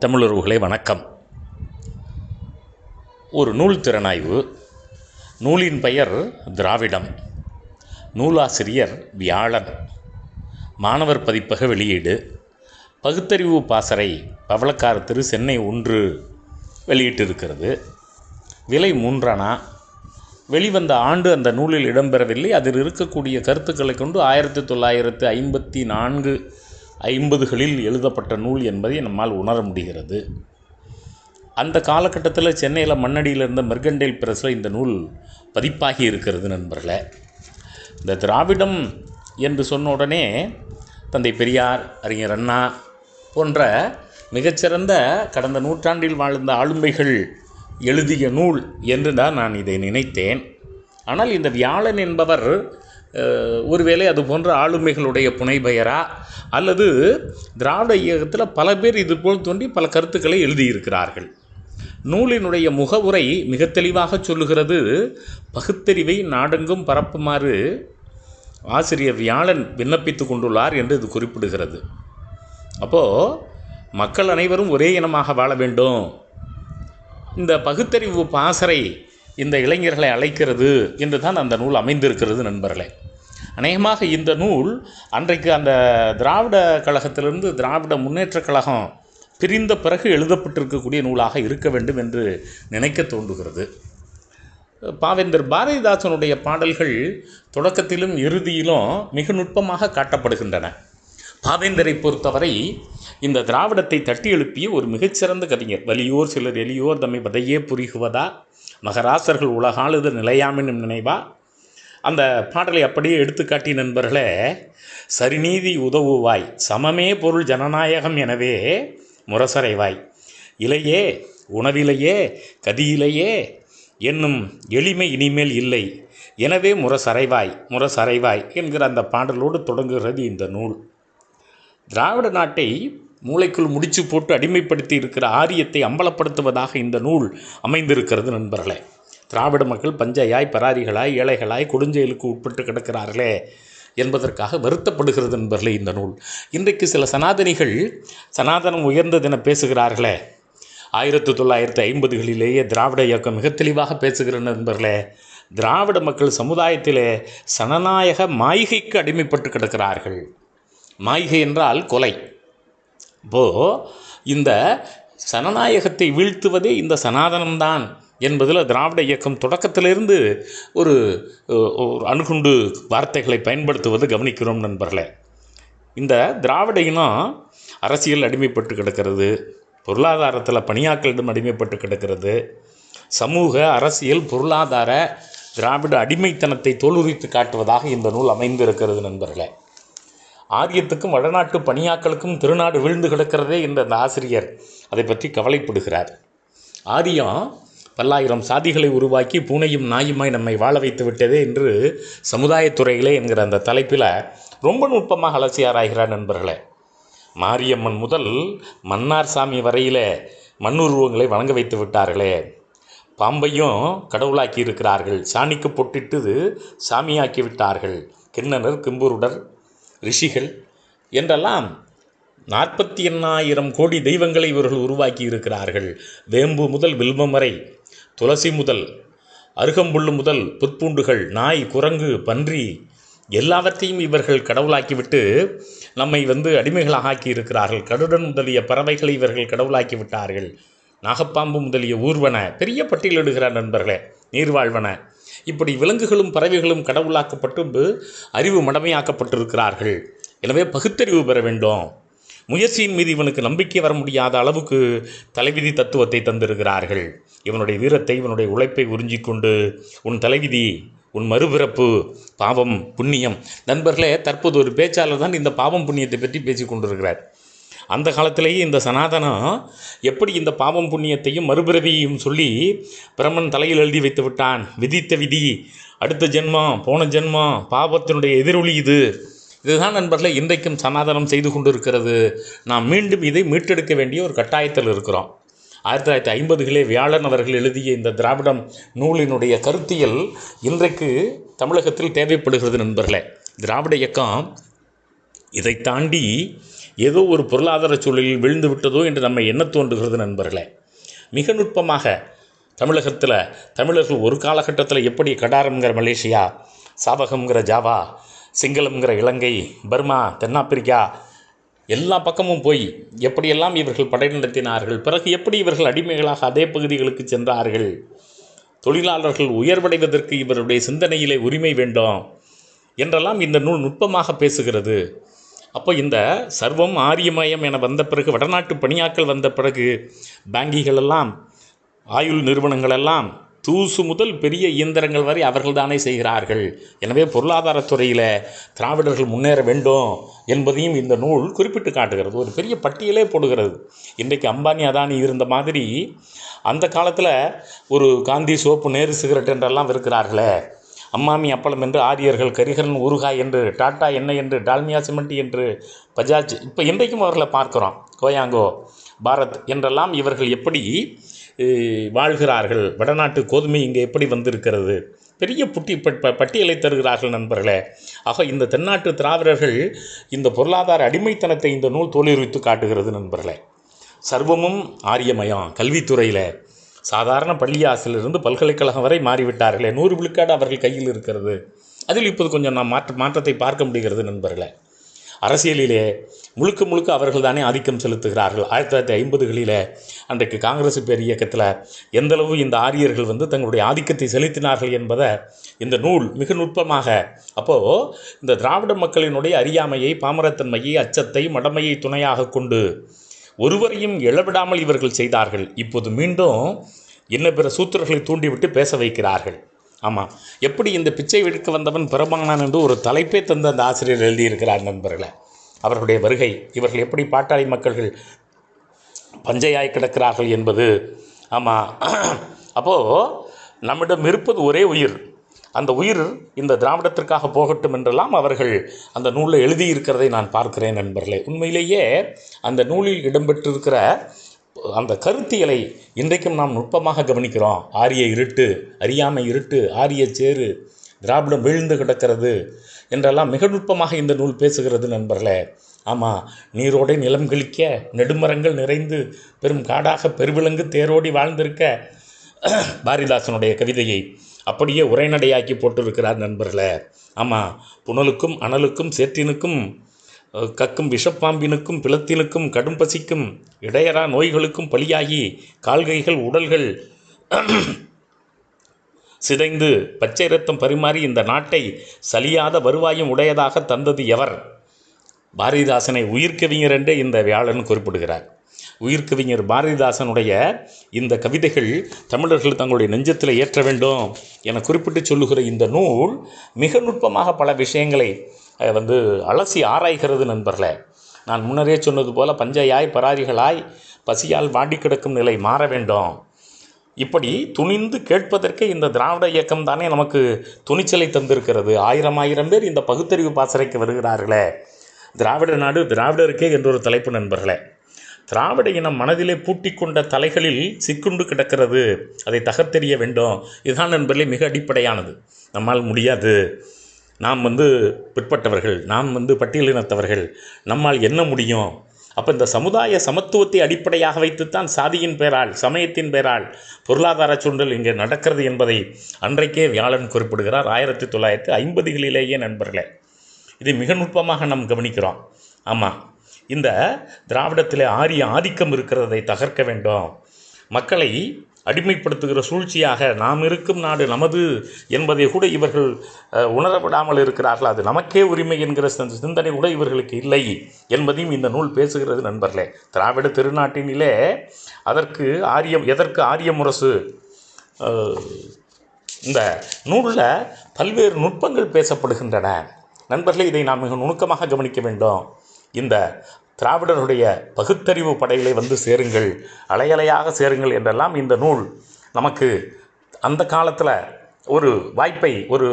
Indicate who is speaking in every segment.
Speaker 1: தமிழுறவுகளே வணக்கம். ஒரு நூல் திறனாய்வு. நூலின் பெயர் திராவிடம். நூலாசிரியர் வியாழன். மாணவர் பதிப்பக வெளியீடு. பகுத்தறிவு பாசறை பவளக்கார திரு, சென்னை 1 வெளியிட்டிருக்கிறது. விலை 3 அணா. வெளிவந்த ஆண்டு அந்த நூலில் இடம்பெறவில்லை. அதில் இருக்கக்கூடிய கருத்துக்களை கொண்டு 1954 50களில் எழுதப்பட்ட நூல் என்பதை நம்மால் உணர முடிகிறது. அந்த காலகட்டத்தில் சென்னையில் மண்ணடியில் இருந்த மெர்கண்டைல் பிரஸில் இந்த நூல் பதிப்பாகி இருக்கிறது நண்பர்களே. இந்த திராவிடம் என்று சொன்ன உடனே தந்தை பெரியார், அறிஞர் அண்ணா போன்ற மிகச்சிறந்த கடந்த நூற்றாண்டில் வாழ்ந்த ஆளுமைகள் எழுதிய நூல் என்று தான் நான் இதை நினைத்தேன். ஆனால் இந்த வியாழன் என்பவர் ஒருவேளை அது போன்ற ஆளுமைகளுடைய புனைபெயரா அல்லது திராவிட இயக்கத்தில் பல பேர் இதுபோல் தோன்றி பல கருத்துக்களை எழுதியிருக்கிறார்கள். நூலினுடைய முகவுரை மிக தெளிவாக சொல்லுகிறது. பகுத்தறிவை நாடெங்கும் பரப்புமாறு ஆசிரியர் வியாழன் விண்ணப்பித்து கொண்டுள்ளார் என்று இது குறிப்பிடுகிறது. அப்போது மக்கள் அனைவரும் ஒரே இனமாக வாழ வேண்டும். இந்த பகுத்தறிவு பாசறை இந்த இளைஞர்களை அழைக்கிறது என்று தான் அந்த நூல் அமைந்திருக்கிறது நண்பர்களே. அநேகமாக இந்த நூல் அன்றைக்கு அந்த திராவிட கழகத்திலிருந்து திராவிட முன்னேற்றக் கழகம் பிரிந்த பிறகு எழுதப்பட்டிருக்கக்கூடிய நூலாக இருக்க வேண்டும் என்று நினைக்க தோன்றுகிறது. பாவேந்தர் பாரதிதாசனுடைய பாடல்கள் தொடக்கத்திலும் இறுதியிலும் மிக நுட்பமாக காட்டப்படுகின்றன. பாவேந்தரை பொறுத்தவரை இந்த திராவிடத்தை தட்டி எழுப்பிய ஒரு மிகச்சிறந்த கவிஞர். வலியோர் சிலர் எளியோர் தம்மை வதையே புரிகுவதா, மகராசர்கள் உலகாளுதல் நிலையாமெனும் நினைவா, அந்த பாடலை அப்படியே எடுத்துக்காட்டி நண்பர்களே. சரிநீதி உதவுவாய், சமமே பொருள் ஜனநாயகம் எனவே முரசறைவாய், இலையே உணவிலையே கதியிலையே என்னும் எளிமை இனிமேல் இல்லை, எனவே முரசறைவாய் என்கிற அந்த பாடலோடு தொடங்குகிறது இந்த நூல். திராவிட நாட்டை மூளைக்குள் முடிச்சு போட்டு அடிமைப்படுத்தி இருக்கிற ஆரியத்தை அம்பலப்படுத்துவதாக இந்த நூல் அமைந்திருக்கிறது நண்பர்களே. திராவிட மக்கள் பஞ்சையாய், பராரிகளாய், ஏழைகளாய் கொடுஞ்செயலுக்கு உட்பட்டு கிடக்கிறார்களே என்பதற்காக வருத்தப்படுகிறது நண்பர்களே இந்த நூல். இன்றைக்கு சில சனாதனிகள் சனாதனம் உயர்ந்ததென பேசுகிறார்களே. 1950களிலேயே திராவிட இயக்கம் மிக தெளிவாக பேசுகிற நண்பர்களே. திராவிட மக்கள் சமுதாயத்திலே சனநாயக மாய்கைக்கு அடிமைப்பட்டு கிடக்கிறார்கள். மாய்கை என்றால் கொலை. இப்போது இந்த சனநாயகத்தை வீழ்த்துவதே இந்த சனாதனம்தான் என்பதில் திராவிட இயக்கம் தொடக்கத்திலிருந்து ஒரு அணுகுண்டு வார்த்தைகளை பயன்படுத்துவது கவனிக்கிறோம் நண்பர்களே. இந்த திராவிட இனம் அரசியல் அடிமைப்பட்டு கிடக்கிறது, பொருளாதாரத்தில் பணியாட்களிடம் அடிமைப்பட்டு கிடக்கிறது. சமூக, அரசியல், பொருளாதார திராவிட அடிமைத்தனத்தை தோலுரித்து காட்டுவதாக இந்த நூல் அமைந்திருக்கிறது நண்பர்களே. ஆரியத்துக்கும் வடநாட்டு பணியாக்களுக்கும் திருநாடு வீழ்ந்து கிடக்கிறதே என்ற அந்த ஆசிரியர் அதை பற்றி கவலைப்படுகிறார். ஆரியம் பல்லாயிரம் சாதிகளை உருவாக்கி பூனையும் நாயுமாய் நம்மை வாழ வைத்து விட்டதே என்று சமுதாயத்துறைகளே என்கிற அந்த தலைப்பில் ரொம்ப நுட்பமாக அலசி ஆராய்கிறார் நண்பர்களே. மாரியம்மன் முதல் மன்னார் சாமி வரையிலே மண்ணுருவங்களை வழங்க வைத்து விட்டார்களே. பாம்பையும் கடவுளாக்கி இருக்கிறார்கள். சாணிக்கு பொட்டிட்டு சாமியாக்கி விட்டார்கள். கிண்ணனர், கிம்புருடர், ரிஷிகள் என்றெல்லாம் 48,000 கோடி தெய்வங்களை இவர்கள் உருவாக்கி இருக்கிறார்கள். வேம்பு முதல் வில்வம் வரை, துளசி முதல் அருகம்புல்லு முதல் புற்பூண்டுகள், நாய், குரங்கு, பன்றி எல்லாவற்றையும் இவர்கள் கடவுளாக்கிவிட்டு நம்மை அடிமைகளாக ஆக்கி இருக்கிறார்கள். கருடன் முதலிய பறவைகளை இவர்கள் கடவுளாக்கி விட்டார்கள். நாகப்பாம்பு முதலிய ஊர்வன, பெரிய பட்டியலிடுகிறார் நண்பர்களே, நீர்வாழ்வன, இப்படி விலங்குகளும் பறவைகளும் கடவுளாக்கப்பட்டு அறிவு மடமையாக்கப்பட்டிருக்கிறார்கள். எனவே பகுத்தறிவு பெற வேண்டும். முயற்சியின் மீது இவனுக்கு நம்பிக்கை வர முடியாத அளவுக்கு தலைவிதி தத்துவத்தை தந்திருக்கிறார்கள். இவனுடைய வீரத்தை, இவனுடைய உழைப்பை உறிஞ்சிக்கொண்டு உன் தலைவிதி, உன் மறுபிறப்பு, பாவம் புண்ணியம். நண்பர்களே, தற்போது ஒரு பேச்சாளர் தான் இந்த பாவம் புண்ணியத்தை பற்றி பேசி கொண்டிருக்கிறார். அந்த காலத்திலேயே இந்த சனாதனம் எப்படி இந்த பாவம் புண்ணியத்தையும் மறுபிறவியையும் சொல்லி பிரம்மன் தலையில் எழுதி வைத்து விட்டான். விதித்த விதி, அடுத்த ஜென்மம், போன ஜென்மம், பாவத்தினுடைய எதிரொலி இதுதான் நண்பர்களே இன்றைக்கும் சனாதனம் செய்து கொண்டிருக்கிறது. நாம் மீண்டும் இதை மீட்டெடுக்க வேண்டிய ஒரு கட்டாயத்தில் இருக்கிறோம். 1950களே வியாழன் அவர்கள் எழுதிய இந்த திராவிடம் நூலினுடைய கருத்தியல் இன்றைக்கு தமிழகத்தில் தேவைப்படுகிறது நண்பர்களே. திராவிட இயக்கம் இதை தாண்டி ஏதோ ஒரு பொருளாதார சூழலில் விழுந்து விட்டதோ என்று நம்மை எண்ண தோன்றுகிறது நண்பர்களே. மிக நுட்பமாக தமிழகத்தில் தமிழர்கள் ஒரு காலகட்டத்தில் எப்படி கடாரம்ங்கிற மலேசியா, சாவகம்ங்கிற ஜாவா, சிங்களம்ங்கிற இலங்கை, பர்மா, தென்னாப்பிரிக்கா எல்லா பக்கமும் போய் எப்படியெல்லாம் இவர்கள் படை நடத்தினார்கள், பிறகு எப்படி இவர்கள் அடிமைகளாக அதே பகுதிகளுக்கு சென்றார்கள், தொழிலாளர்கள் உயர்வடைவதற்கு இவருடைய சிந்தனையிலே உரிமை வேண்டும் என்றெல்லாம் இந்த நூல் நுட்பமாக பேசுகிறது. அப்போ இந்த சர்வம் ஆரியமயம் என வந்த பிறகு, வடநாட்டு பணியாக்கள் வந்த பிறகு, பேங்கிகளெல்லாம் ஆயுள் நிறுவனங்களெல்லாம் தூசு முதல் பெரிய இயந்திரங்கள் வரை அவர்கள் தானே செய்கிறார்கள். எனவே பொருளாதாரத்துறையில் திராவிடர்கள் முன்னேற வேண்டும் என்பதையும் இந்த நூல் குறிப்பிட்டு காட்டுகிறது. ஒரு பெரிய பட்டியலே போடுகிறது. இன்றைக்கு அம்பானி அதானி இருந்த மாதிரி அந்த காலத்தில் ஒரு காந்தி சோப்பு, நேரு சிகரெட் என்றெல்லாம் இருக்கிறார்களே, அம்மாமி அப்பளம் என்று ஆரியர்கள், கரிகரன் ஊறுகாய் என்று, டாட்டா எண்ணெய் என்று, டால்மியா சிமெண்ட் என்று, பஜாஜ், இப்போ இன்றைக்கும் அவர்களை பார்க்குறோம், கோயாங்கோ, பாரத் என்றெல்லாம் இவர்கள் எப்படி வாழ்கிறார்கள், வடநாட்டு கோதுமை இங்கே எப்படி வந்திருக்கிறது, பெரிய பட்டியலை தருகிறார்கள் நண்பர்களே. ஆக இந்த தென்னாட்டு திராவிடர்கள் இந்த பொருளாதார அடிமைத்தனத்தை இந்த நூல் தோலுரித்து காட்டுகிறது நண்பர்களே. சர்வமும் ஆரியமயம். கல்வித்துறையில் சாதாரண பள்ளியாசிலிருந்து பல்கலைக்கழகம் வரை மாறிவிட்டார்களே, 100 விழுக்காடு அவர்கள் கையில் இருக்கிறது. அதில் இப்போது கொஞ்சம் நாம் மாற்றத்தை பார்க்க முடிகிறது நண்பர்களே. அரசியலிலே முழுக்க அவர்கள் தானே ஆதிக்கம் செலுத்துகிறார்கள். 1950களில் அன்றைக்கு காங்கிரஸ் பேர் இயக்கத்தில் எந்தளவு இந்த ஆரியர்கள் தங்களுடைய ஆதிக்கத்தை செலுத்தினார்கள் என்பதை இந்த நூல் மிக நுட்பமாக, அப்போது இந்த திராவிட மக்களினுடைய அறியாமையை, பாமரத்தன்மையை, அச்சத்தை, மடமையை துணையாக கொண்டு ஒருவரையும் இழவிடாமல் இவர்கள் செய்தார்கள். இப்போது மீண்டும் என்ன பிற சூத்திரர்களை தூண்டிவிட்டு பேச வைக்கிறார்கள். ஆமாம், எப்படி இந்த பிச்சை எடுக்க வந்தவன் பிரமாணன் என்று ஒரு தலைப்பே தந்து அந்த ஆசிரியர் எழுதியிருக்கிறார் நண்பர்களே. அவர்களுடைய வருகை, இவர்கள் எப்படி பாட்டாளி மக்கள்கள் பஞ்சையாய் கிடக்கிறார்கள் என்பது. ஆமாம், அப்போது நம்மிடம் இருப்பது ஒரே உயிர், அந்த உயிர் இந்த திராவிடத்திற்காக போகட்டும் என்றெல்லாம் அவர்கள் அந்த நூலில் எழுதியிருக்கிறதை நான் பார்க்கிறேன் நண்பர்களே. உண்மையிலேயே அந்த நூலில் இடம்பெற்றிருக்கிற அந்த கருத்தியலை இன்றைக்கும் நாம் நுட்பமாக கவனிக்கிறோம். ஆரிய இருட்டு, அறியாமை இருட்டு, ஆரிய சேறு, திராவிடம் வீழ்ந்து கிடக்கிறது என்றெல்லாம் மிக நுட்பமாக இந்த நூல் பேசுகிறது நண்பர்களே. ஆமாம், நீரோடை நிலம் கழிக்க, நெடுமரங்கள் நிறைந்து பெரும் காடாக பெருவிலங்கு தேரோடி வாழ்ந்திருக்க பாரதிதாசனுடைய கவிதையை அப்படியே உரைநடையாக்கி போட்டிருக்கிறார் நண்பர்களே. ஆமாம், புனலுக்கும் அனலுக்கும் சேற்றினுக்கும் கக்கும் விஷப்பாம்பினுக்கும் பிளத்தினுக்கும் கடும் பசிக்கும் இடையரா நோய்களுக்கும் பலியாகி கால்கைகள் உடல்கள் சிதைந்து பச்சை ரத்தம் பரிமாறி இந்த நாட்டை சலியாத வருவாயும் உடையதாக தந்தது எவர்? பாரதிதாசனை உயிர்கவிஞர் என்றே இந்த வியாழன் குறிப்பிடுகிறார். உயிர்கவிஞர் பாரதிதாசனுடைய இந்த கவிதைகள் தமிழர்கள் தங்களுடைய நெஞ்சத்தில் ஏற்ற வேண்டும் என குறிப்பிட்டு சொல்லுகிற இந்த நூல் மிக நுட்பமாக பல விஷயங்களை அலசி ஆராய்கிறது நண்பர்களே. நான் முன்னரே சொன்னது போல பஞ்சையாய் பராரிகளாய் பசியால் வாடி கிடக்கும் நிலை மாற வேண்டும். இப்படி துணிந்து கேட்பதற்கே இந்த திராவிட இயக்கம் தானே நமக்கு துணிச்சலை தந்திருக்கிறது. ஆயிரம் பேர் இந்த பகுத்தறிவு பாசறைக்கு வருகிறார்களே. திராவிட நாடு திராவிடருக்கே என்றொரு தலைப்பு நண்பர்களே. திராவிட இனம் மனதிலே பூட்டிக்கொண்ட தலைகளில் சிக்குண்டு கிடக்கிறது, அதை தகர்த்தெறிய வேண்டும். இதுதான் நண்பர்களே மிக அடிப்படையானது. நம்மால் முடியாது, நாம் பிற்பட்டவர்கள், நாம் பட்டியலினத்தவர்கள், நம்மால் என்ன முடியும்? அப்போ இந்த சமுதாய சமத்துவத்தை அடிப்படையாக வைத்துத்தான் சாதியின் பேரால், சமயத்தின் பேரால் பொருளாதார சூழல் இங்கே நடக்கிறது என்பதை அன்றைக்கே வியாழன் குறிப்பிடுகிறார். 1950களிலேயே நண்பர்களே. இதை மிக நுட்பமாக நாம் கவனிக்கிறோம். ஆமாம், இந்த திராவிடத்தில் ஆரிய ஆதிக்கம் இருக்கிறதை தகர்க்க வேண்டும். மக்களை அடிமைப்படுத்துகிற சூழ்ச்சியாக நாம் இருக்கும் நாடு நமது என்பதை கூட இவர்கள் உணரப்படாமல் இருக்கிறார்கள். அது நமக்கே உரிமை என்கிற சிந்தனை கூட இவர்களுக்கு இல்லை என்பதையும் இந்த நூல் பேசுகிறது நண்பர்களே. திராவிட திருநாட்டினிலே எதற்கு ஆரிய முரசு? இந்த நூலில் பல்வேறு நுட்பங்கள் பேசப்படுகின்றன நண்பர்களே. இதை நாம் மிக நுணுக்கமாக கவனிக்க வேண்டும். இந்த திராவிடருடைய பகுத்தறிவு படைகளை சேருங்கள், அலையலையாக சேருங்கள் என்றெல்லாம் இந்த நூல் நமக்கு அந்த காலத்தில் ஒரு வாய்ப்பை, ஒரு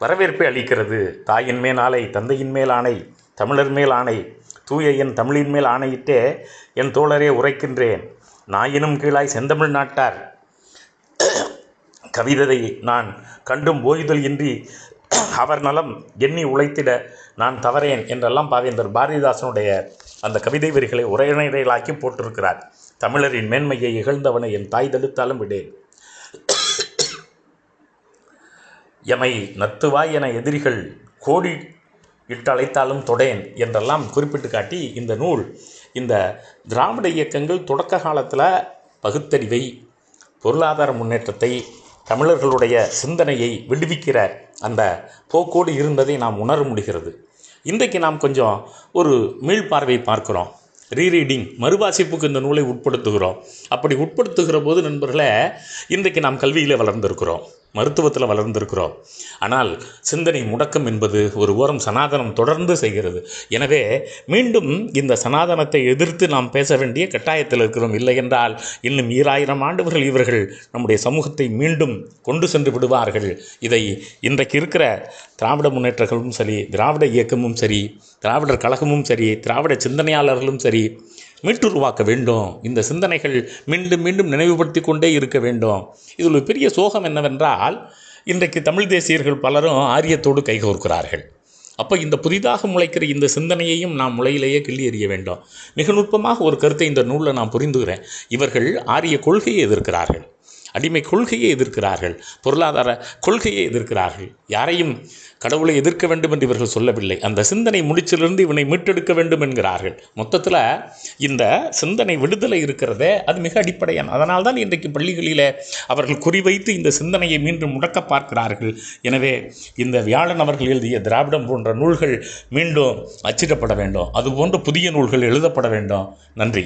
Speaker 1: வரவேற்பை அளிக்கிறது. தாயின் மேல் ஆணை, தந்தையின் மேல் ஆணை, தமிழர் மேல் ஆணை, தூய என் தமிழின் மேல் ஆணையிட்டே என் தோழரே உரைக்கின்றேன். நாயினும் கீழாய் செந்தமிழ் நாட்டார் கவிதை நான் கண்டும் ஓய்தல் இன்றி அவர் நலம் எண்ணி உழைத்திட நான் தவறேன் என்றெல்லாம் பாவேந்தர் பாரதிதாசனுடைய அந்த கவிதை வரிகளை உரைநடைகளாக்கி போட்டிருக்கிறார். தமிழரின் மேன்மையை இகழ்ந்தவனை என் தாய் தடுத்தாலும் விடேன், எமை நத்துவாய் என எதிரிகள் கோடி இட்டழைத்தாலும் தொடேன் என்றெல்லாம் குறிப்பிட்டு காட்டி இந்த நூல் இந்த திராவிட இயக்கங்கள் தொடக்க காலத்தில் பகுத்தறிவை, பொருளாதார முன்னேற்றத்தை, தமிழர்களுடைய சிந்தனையை விடுவிக்கிற அந்த போக்கோடு இருந்ததை நாம் உணர முடிகிறது. இன்றைக்கு நாம் கொஞ்சம் ஒரு மீள்பார்வை பார்க்கிறோம். ரீரீடிங், மறுவாசிப்புக்கு இந்த நூலை உட்படுத்துகிறோம். அப்படி உட்படுத்துகிற போது நண்பர்களே, இன்றைக்கு நாம் கல்வியில் வளர்ந்திருக்கிறோம், மருத்துவத்தில் வளர்ந்திருக்கிறோம். ஆனால் சிந்தனை முடக்கம் என்பது ஒரு ஓரம் சனாதனம் தொடர்ந்து செய்கிறது. எனவே மீண்டும் இந்த சனாதனத்தை எதிர்த்து நாம் பேச வேண்டிய கட்டாயத்தில் இருக்கிறோம். இல்லை என்றால் இன்னும் 2000 ஆண்டுகள் இவர்கள் நம்முடைய சமூகத்தை மீண்டும் கொண்டு சென்று விடுவார்கள். இதை இன்றைக்கு இருக்கிற திராவிட முன்னேற்றங்களும் சரி, திராவிட இயக்கமும் சரி, திராவிடர் கழகமும் சரி, திராவிட சிந்தனையாளர்களும் சரி மீட்டுருவாக்க வேண்டும். இந்த சிந்தனைகள் மீண்டும் மீண்டும் நினைவுபடுத்தி கொண்டே இருக்க வேண்டும். இதில் ஒரு பெரிய சோகம் என்னவென்றால், இன்றைக்கு தமிழ் தேசியர்கள் பலரும் ஆரியத்தோடு கைகோர்க்கிறார்கள். அப்போ இந்த புதிதாக முளைக்கிற இந்த சிந்தனையையும் நாம் முளையிலேயே கிள்ளி எறிய வேண்டும். மிக நுட்பமாக ஒரு கருத்தை இந்த நூலில் நான் புரிந்துகிறேன். இவர்கள் ஆரிய கொள்கையை எதிர்க்கிறார்கள், அடிமை கொள்கையை எதிர்க்கிறார்கள், பொருளாதார கொள்கையை எதிர்க்கிறார்கள். யாரையும் கடவுளை எதிர்க்க வேண்டும் என்று இவர்கள் சொல்லவில்லை. அந்த சிந்தனை முடிச்சிலிருந்து இவனை மீட்டெடுக்க வேண்டும் என்கிறார்கள். மொத்தத்தில் இந்த சிந்தனை விடுதலை இருக்கிறதே, அது மிக அடிப்படையான. அதனால்தான் இன்றைக்கு பள்ளிகளில் அவர்கள் குறிவைத்து இந்த சிந்தனையை மீண்டும் முடக்க பார்க்கிறார்கள். எனவே இந்த வியாழன் அவர்கள் எழுதிய திராவிடம் போன்ற நூல்கள் மீண்டும் அச்சிடப்பட வேண்டும். அதுபோன்ற புதிய நூல்கள் எழுதப்பட வேண்டும். நன்றி.